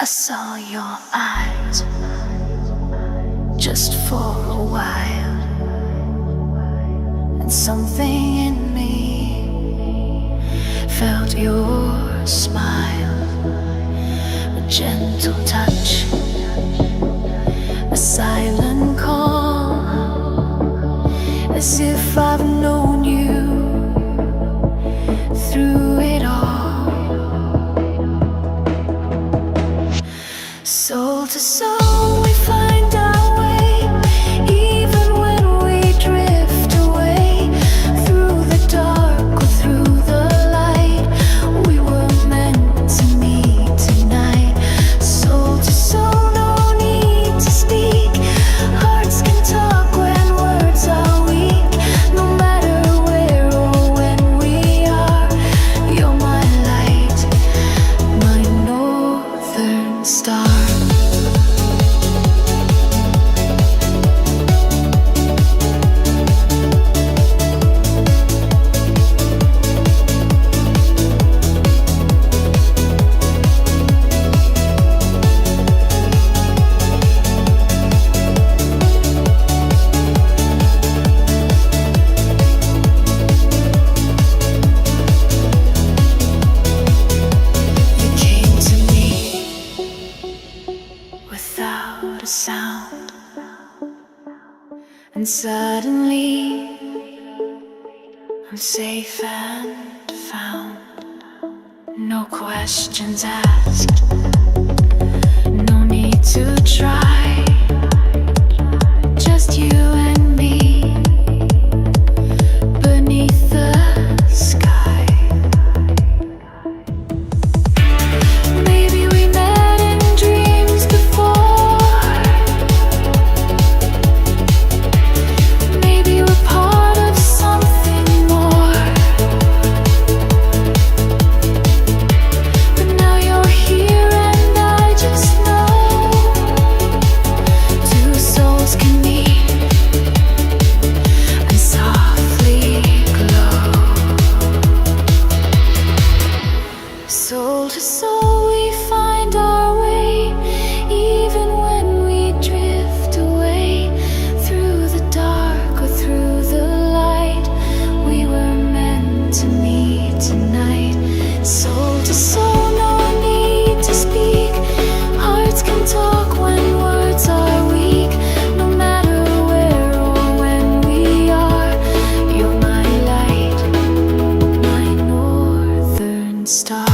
I saw your eyes just for a while, and something in me felt your smile, a gentle touch, a silent call, as if I've known you through it all. Soul to soul we find our way, even when we drift away, through the dark or through the light. We were meant to meet tonight. Soul to soul, no need to speak. Hearts can talk when words are weak. No matter where or when we are, you're my light, my northern star. Without a sound, and suddenly I'm safe and found. No questions asked, no need to try. Just you and me beneath the sky. Maybe we met in dreams before. Maybe we're part of something more. But now you're here and I just know two souls can meet and softly glow. Soul to soul we find our way, even when we drift away, through the dark or through the light. We were meant to meet tonight. Soul to soul, no need to speak. Hearts can talk when words are weak. No matter where or when we are, you're my light, my northern star.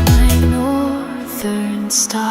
My northern star.